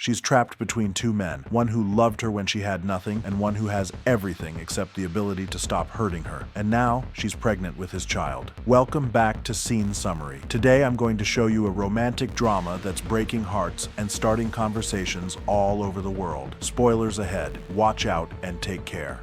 She's trapped between two men, one who loved her when she had nothing and one who has everything except the ability to stop hurting her. And now she's pregnant with his child. Welcome back to Scene Summary. Today I'm going to show you a romantic drama that's breaking hearts and starting conversations all over the world. Spoilers ahead. Watch out and take care.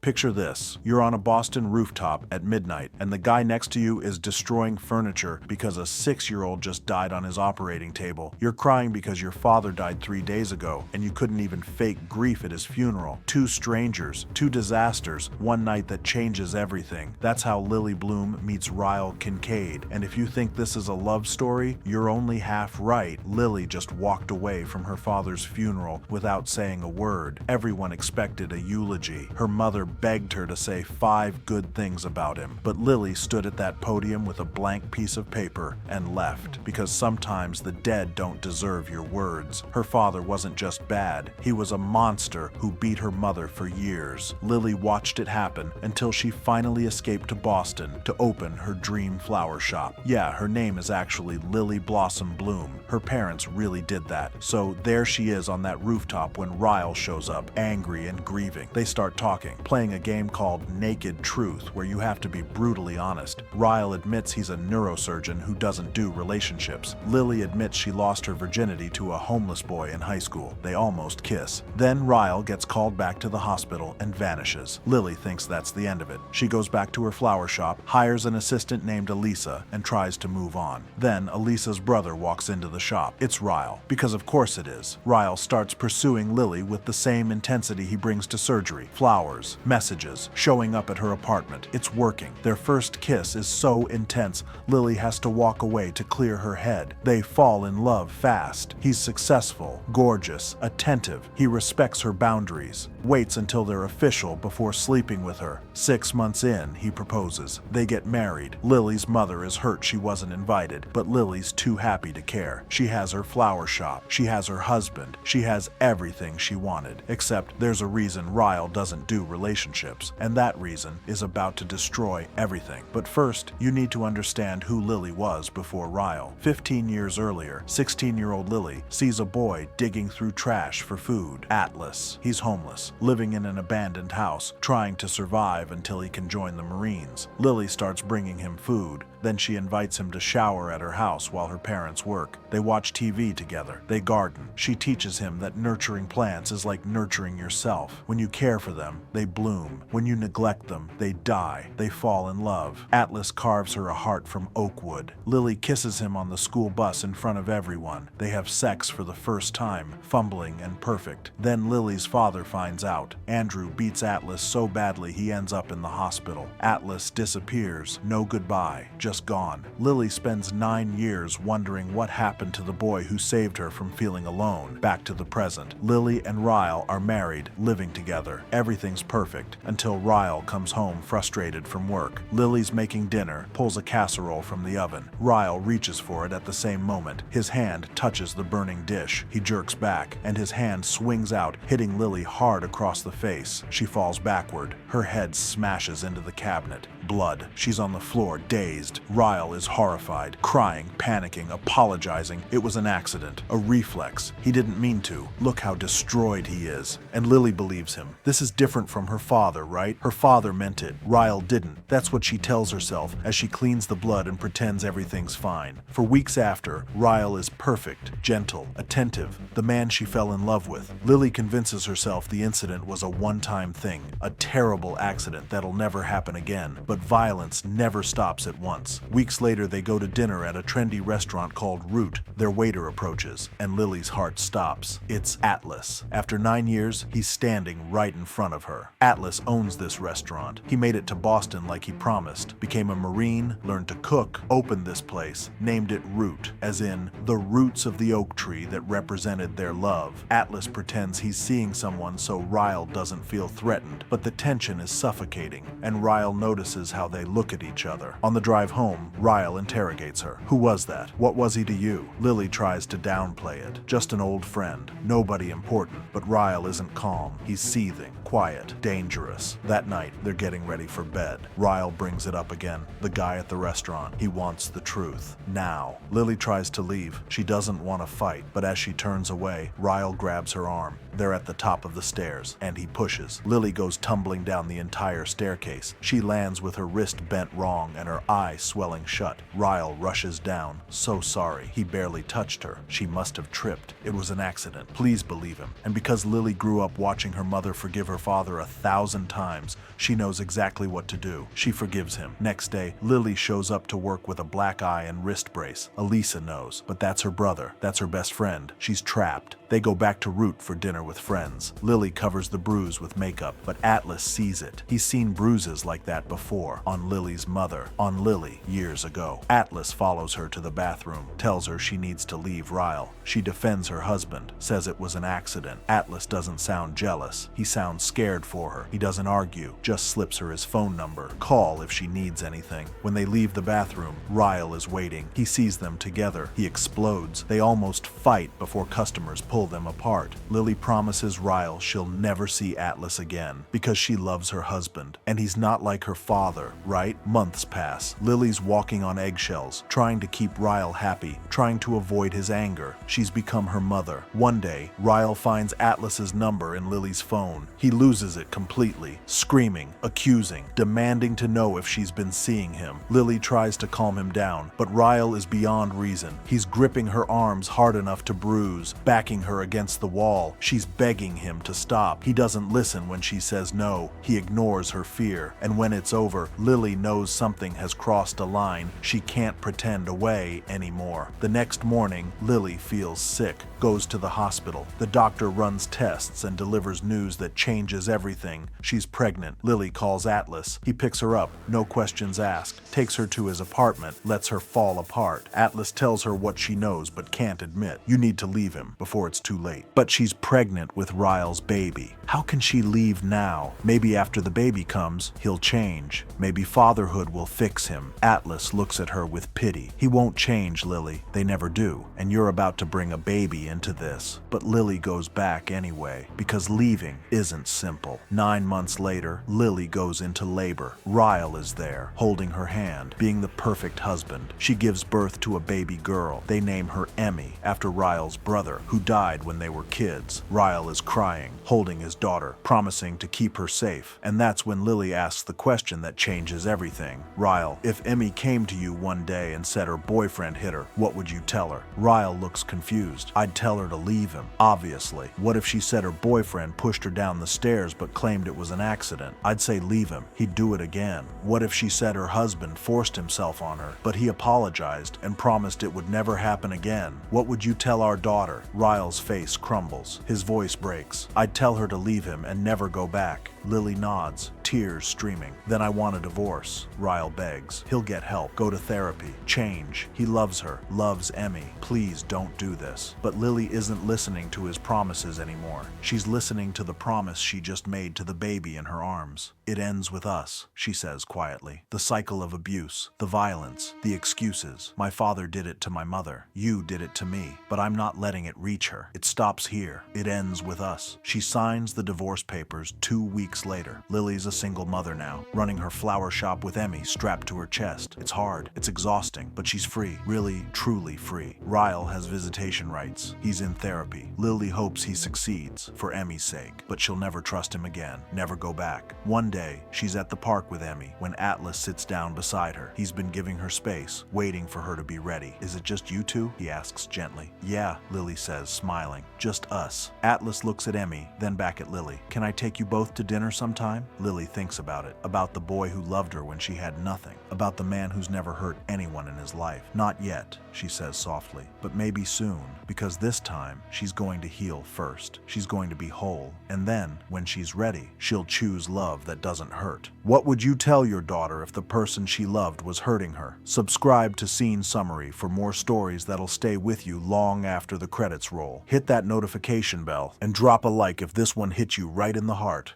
Picture this. You're on a Boston rooftop at midnight, and the guy next to you is destroying furniture because a 6-year-old just died on his operating table. You're crying because your father died 3 days ago, and you couldn't even fake grief at his funeral. Two strangers, two disasters, one night that changes everything. That's how Lily Bloom meets Ryle Kincaid. And if you think this is a love story, you're only half right. Lily just walked away from her father's funeral without saying a word. Everyone expected a eulogy. Her mother begged her to say 5 good things about him, but Lily stood at that podium with a blank piece of paper and left, because sometimes the dead don't deserve your words. Her father wasn't just bad, he was a monster who beat her mother for years. Lily watched it happen until she finally escaped to Boston to open her dream flower shop. Yeah, her name is actually Lily Blossom Bloom. Her parents really did that. So there she is on that rooftop when Ryle shows up, angry and grieving. They start talking, playing a game called Naked Truth, where you have to be brutally honest. Ryle admits he's a neurosurgeon who doesn't do relationships. Lily admits she lost her virginity to a homeless boy in high school. They almost kiss. Then Ryle gets called back to the hospital and vanishes. Lily thinks that's the end of it. She goes back to her flower shop, hires an assistant named Elisa, and tries to move on. Then Elisa's brother walks into the shop. It's Ryle, because of course it is. Ryle starts pursuing Lily with the same intensity he brings to surgery. Flowers, messages, showing up at her apartment. It's working. Their first kiss is so intense, Lily has to walk away to clear her head. They fall in love fast. He's successful, gorgeous, attentive. He respects her boundaries, waits until they're official before sleeping with her. 6 months in, he proposes. They get married. Lily's mother is hurt she wasn't invited, but Lily's too happy to care. She has her flower shop. She has her husband. She has everything she wanted, except there's a reason Ryle doesn't do relationships, and that reason is about to destroy everything. But first, you need to understand who Lily was before Ryle. 15 years earlier, 16-year-old Lily sees a boy digging through trash for food. Atlas. He's homeless, living in an abandoned house, trying to survive until he can join the Marines. Lily starts bringing him food. Then she invites him to shower at her house while her parents work. They watch TV together. They garden. She teaches him that nurturing plants is like nurturing yourself. When you care for them, they bloom. When you neglect them, they die. They fall in love. Atlas carves her a heart from oak wood. Lily kisses him on the school bus in front of everyone. They have sex for the first time, fumbling and perfect. Then Lily's father finds out. Andrew beats Atlas so badly he ends up in the hospital. Atlas disappears. No goodbye. Just gone. Lily spends 9 years wondering what happened to the boy who saved her from feeling alone. Back to the present. Lily and Ryle are married, living together. Everything's perfect until Ryle comes home frustrated from work. Lily's making dinner, pulls a casserole from the oven. Ryle reaches for it at the same moment. His hand touches the burning dish. He jerks back, and his hand swings out, hitting Lily hard across the face. She falls backward. Her head smashes into the cabinet. Blood. She's on the floor, dazed. Ryle is horrified, crying, panicking, apologizing. It was an accident, a reflex. He didn't mean to. Look how destroyed he is. And Lily believes him. This is different from her father, right? Her father meant it. Ryle didn't. That's what she tells herself as she cleans the blood and pretends everything's fine. For weeks after, Ryle is perfect, gentle, attentive, the man she fell in love with. Lily convinces herself the incident was a one-time thing, a terrible accident that'll never happen again. But violence never stops at once. Weeks later, they go to dinner at a trendy restaurant called Root. Their waiter approaches, and Lily's heart stops. It's Atlas. After 9 years, he's standing right in front of her. Atlas owns this restaurant. He made it to Boston like he promised, became a Marine, learned to cook, opened this place, named it Root, as in the roots of the oak tree that represented their love. Atlas pretends he's seeing someone so Ryle doesn't feel threatened, but the tension is suffocating, and Ryle notices notices how they look at each other. On the drive home, Ryle interrogates her. Who was that? What was he to you? Lily tries to downplay it. Just an old friend. Nobody important. But Ryle isn't calm. He's seething, quiet, dangerous. That night, they're getting ready for bed. Ryle brings it up again. The guy at the restaurant. He wants the truth. Now. Lily tries to leave. She doesn't want to fight, but as she turns away, Ryle grabs her arm. They're at the top of the stairs, and he pushes. Lily goes tumbling down the entire staircase. She lands with her wrist bent wrong and her eye swelling shut. Ryle rushes down. So sorry. He barely touched her. She must have tripped. It was an accident. Please believe him. And because Lily grew up watching her mother forgive her father 1,000 times, she knows exactly what to do. She forgives him. Next day, Lily shows up to work with a black eye and wrist brace. Elisa knows, but that's her brother. That's her best friend. She's trapped. They go back to Route for dinner with friends. Lily covers the bruise with makeup, but Atlas sees it. He's seen bruises like that before, on Lily's mother, on Lily years ago. Atlas follows her to the bathroom, tells her she needs to leave Ryle. She defends her husband, says it was an accident. Atlas doesn't sound jealous. He sounds scared for her. He doesn't argue, just slips her his phone number. Call if she needs anything. When they leave the bathroom, Ryle is waiting. He sees them together. He explodes. They almost fight before customers pull them apart. Lily promises Ryle she'll never see Atlas again because she loves her husband. And he's not like her father, right? Months pass. Lily's walking on eggshells, trying to keep Ryle happy, trying to avoid his anger. She's become her mother. One day, Ryle finds Atlas's number in Lily's phone. He loses it completely, screaming, accusing, demanding to know if she's been seeing him. Lily tries to calm him down, but Ryle is beyond reason. He's gripping her arms hard enough to bruise, backing her against the wall. She's begging him to stop. He doesn't listen when she says no. He ignores her fear. And when it's over, Lily knows something has crossed a line. She can't pretend away anymore. The next morning, Lily feels sick, goes to the hospital. The doctor runs tests and delivers news that changes everything. She's pregnant. Lily calls Atlas. He picks her up, no questions asked, takes her to his apartment, lets her fall apart. Atlas tells her what she knows but can't admit. You need to leave him before it's too late. But she's pregnant with Ryle's baby. How can she leave now? Maybe after the baby comes, he'll change. Maybe fatherhood will fix him. Atlas looks at her with pity. He won't change, Lily. They never do. And you're about to bring a baby into this. But Lily goes back anyway, because leaving isn't simple. 9 months later, Lily goes into labor. Ryle is there, holding her hand, being the perfect husband. She gives birth to a baby girl. They name her Emmy, after Ryle's brother, who died when they were kids. Ryle is crying, holding his daughter, promising to keep her safe. And that's when Lily asks the question that changes everything. Ryle, if Emmy came to you one day and said her boyfriend hit her, what would you tell her? Ryle looks confused. I'd tell her to leave him, obviously. What if she said her boyfriend pushed her down the stairs but claimed it was an accident? I'd say leave him. He'd do it again. What if she said her husband forced himself on her, but he apologized and promised it would never happen again? What would you tell our daughter? Ryle's face crumbles. His voice breaks. I'd tell her to leave him and never go back. Lily nods, tears streaming. Then I want a divorce. Ryle begs. He'll get help. Go to therapy. Change. He loves her. Loves Emmy. Please don't do this. But Lily isn't listening to his promises anymore. She's listening to the promise she just made to the baby in her arms. It ends with us, she says quietly. The cycle of abuse, the violence, the excuses. My father did it to my mother. You did it to me. But I'm not letting it reach her. It stops here. It ends with us. She signs the divorce papers 2 weeks later. Lily's a single mother now, running her flower shop with Emmy strapped to her chest. It's hard. It's exhausting. But she's free. Really, truly free. Ryle has visitation rights. He's in therapy. Lily hopes he succeeds, for Emmy's sake. But she'll never trust him again. Never go back. One day, she's at the park with Emmy when Atlas sits down beside her. He's been giving her space, waiting for her to be ready. Is it just you two? He asks gently. Yeah, Lily says, smiling. Just us. Atlas looks at Emmy, then back at Lily. Can I take you both to dinner sometime? Lily thinks about it. About the boy who loved her when she had nothing. About the man who's never hurt anyone in his life. Not yet, she says softly. But maybe soon, because this time, she's going to heal first. She's going to be whole. And then, when she's ready, she'll choose love that doesn't hurt. What would you tell your daughter if the person she loved was hurting her? Subscribe to Scene Summary for more stories that'll stay with you long after the credits roll. Hit that notification bell and drop a like if this one hit you right in the heart.